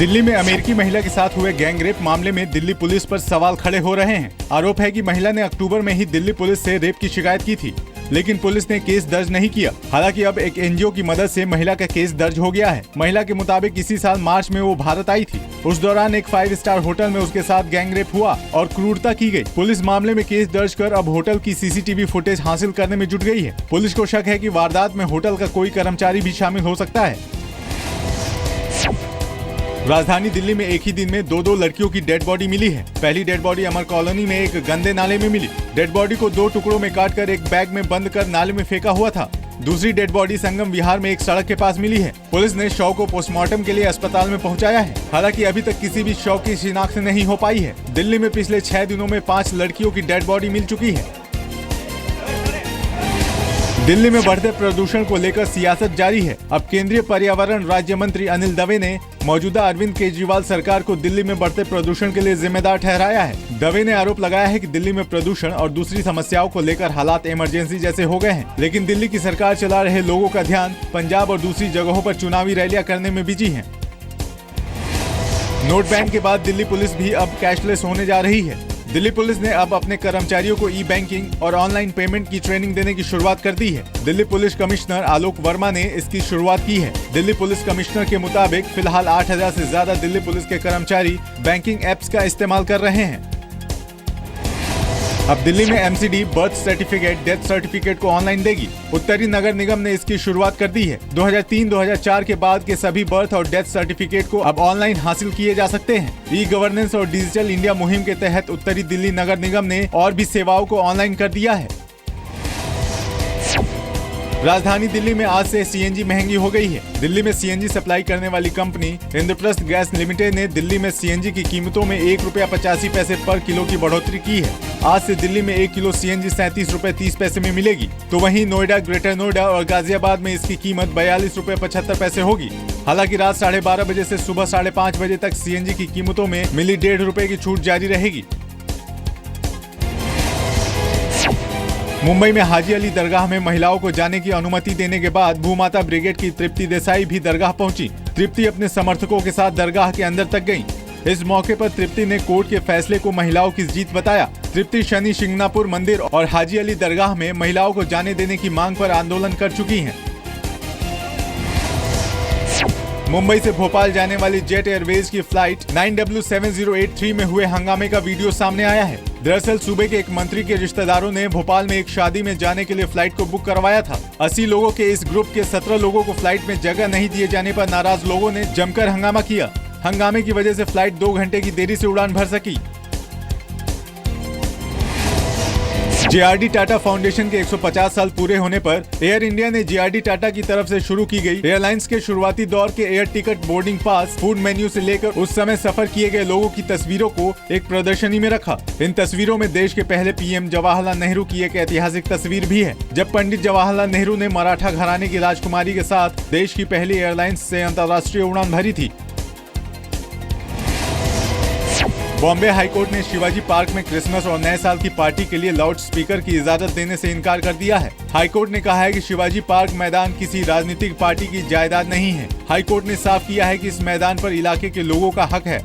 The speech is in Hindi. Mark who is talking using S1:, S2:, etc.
S1: दिल्ली में अमेरिकी महिला के साथ हुए गैंग रेप मामले में दिल्ली पुलिस पर सवाल खड़े हो रहे हैं। आरोप है कि महिला ने अक्टूबर में ही दिल्ली पुलिस से रेप की शिकायत की थी, लेकिन पुलिस ने केस दर्ज नहीं किया। हालांकि अब एक एनजीओ की मदद से महिला का केस दर्ज हो गया है। महिला के मुताबिक इसी साल मार्च में वो भारत आई थी। उस दौरान एक 5 स्टार होटल में उसके साथ गैंग रेप हुआ और क्रूरता की गई। पुलिस मामले में केस दर्ज कर अब होटल की सीसीटीवी फुटेज हासिल करने में जुट गई है। पुलिस को शक है कि वारदात में होटल का कोई कर्मचारी भी शामिल हो सकता है। राजधानी दिल्ली में एक ही दिन में दो लड़कियों की डेड बॉडी मिली है। पहली डेड बॉडी अमर कॉलोनी में एक गंदे नाले में मिली। डेड बॉडी को 2 टुकड़ों में काटकर एक बैग में बंद कर नाले में फेंका हुआ था। दूसरी डेड बॉडी संगम विहार में एक सड़क के पास मिली है। पुलिस ने शव को पोस्टमार्टम के लिए अस्पताल में पहुंचाया है। हालांकि अभी तक किसी भी शव की शिनाख्त नहीं हो पाई है। दिल्ली में पिछले 6 दिनों में 5 लड़कियों की डेड बॉडी मिल चुकी है। दिल्ली में बढ़ते प्रदूषण को लेकर सियासत जारी है। अब केंद्रीय पर्यावरण राज्य मंत्री अनिल दवे ने मौजूदा अरविंद केजरीवाल सरकार को दिल्ली में बढ़ते प्रदूषण के लिए जिम्मेदार ठहराया है। दवे ने आरोप लगाया है कि दिल्ली में प्रदूषण और दूसरी समस्याओं को लेकर हालात इमरजेंसी जैसे हो गए हैं, लेकिन दिल्ली की सरकार चला रहे लोगों का ध्यान पंजाब और दूसरी जगहों पर चुनावी रैलियां करने में बिजी है। नोट बैन के बाद दिल्ली पुलिस भी अब कैशलेस होने जा रही है। दिल्ली पुलिस ने अब अपने कर्मचारियों को ई बैंकिंग और ऑनलाइन पेमेंट की ट्रेनिंग देने की शुरुआत कर दी है। दिल्ली पुलिस कमिश्नर आलोक वर्मा ने इसकी शुरुआत की है। दिल्ली पुलिस कमिश्नर के मुताबिक फिलहाल 8000 से ज्यादा दिल्ली पुलिस के कर्मचारी बैंकिंग एप्स का इस्तेमाल कर रहे हैं। अब दिल्ली में MCD birth certificate, death certificate को ऑनलाइन देगी। उत्तरी नगर निगम ने इसकी शुरुआत कर दी है। 2003-2004 के बाद के सभी बर्थ और डेथ सर्टिफिकेट को अब ऑनलाइन हासिल किए जा सकते हैं। ई गवर्नेंस और डिजिटल इंडिया मुहिम के तहत उत्तरी दिल्ली नगर निगम ने और भी सेवाओं को ऑनलाइन कर दिया है। राजधानी दिल्ली में आज से सीएनजी महंगी हो गई है। दिल्ली में सीएनजी सप्लाई करने वाली कंपनी इंद्रप्रस्थ गैस लिमिटेड ने दिल्ली में सीएनजी की कीमतों में ₹1.85 पर किलो की बढ़ोतरी की है। आज से दिल्ली में 1 किलो सीएनजी ₹37.30 में मिलेगी, तो वहीं नोएडा, ग्रेटर नोएडा और गाजियाबाद में इसकी कीमत ₹42.75 होगी। हालांकि रात 12:30 बजे से सुबह 5:30 बजे तक सीएनजी की कीमतों में मिली ₹1.5 की छूट जारी रहेगी। मुंबई में हाजी अली दरगाह में महिलाओं को जाने की अनुमति देने के बाद भूमाता ब्रिगेड की तृप्ति देसाई भी दरगाह पहुंची। तृप्ति अपने समर्थकों के साथ दरगाह के अंदर तक गईं। इस मौके पर तृप्ति ने कोर्ट के फैसले को महिलाओं की जीत बताया। तृप्ति शनि शिंगणापुर मंदिर और हाजी अली दरगाह में महिलाओं को जाने देने की मांग पर आंदोलन कर चुकी हैं। मुंबई से भोपाल जाने वाली जेट एयरवेज की फ्लाइट 9W7083 में हुए हंगामे का वीडियो सामने आया है। दरअसल सूबे के एक मंत्री के रिश्तेदारों ने भोपाल में एक शादी में जाने के लिए फ्लाइट को बुक करवाया था। 80 लोगों के इस ग्रुप के 17 लोगों को फ्लाइट में जगह नहीं दिए जाने पर नाराज लोगों ने जमकर हंगामा किया। हंगामे की वजह से फ्लाइट 2 घंटे की देरी से उड़ान भर सकी। जेआरडी टाटा फाउंडेशन के 150 साल पूरे होने पर एयर इंडिया ने जेआरडी टाटा की तरफ से शुरू की गई एयरलाइंस के शुरुआती दौर के air ticket, boarding pass, food menu से लेकर उस समय सफर किए गए लोगों की तस्वीरों को एक प्रदर्शनी में रखा। इन तस्वीरों में देश के पहले पीएम जवाहरलाल नेहरू की एक ऐतिहासिक तस्वीर भी है, जब पंडित जवाहरलाल नेहरू ने मराठा घराने की राजकुमारी के साथ देश की पहली एयरलाइंस से अंतर्राष्ट्रीय उड़ान भरी थी। बॉम्बे हाईकोर्ट ने शिवाजी पार्क में क्रिसमस और नए साल की पार्टी के लिए लाउड स्पीकर की इजाजत देने से इनकार कर दिया है। हाईकोर्ट ने कहा है कि शिवाजी पार्क मैदान किसी राजनीतिक पार्टी की जायदाद नहीं है। हाईकोर्ट ने साफ किया है कि इस मैदान पर इलाके के लोगों का हक है।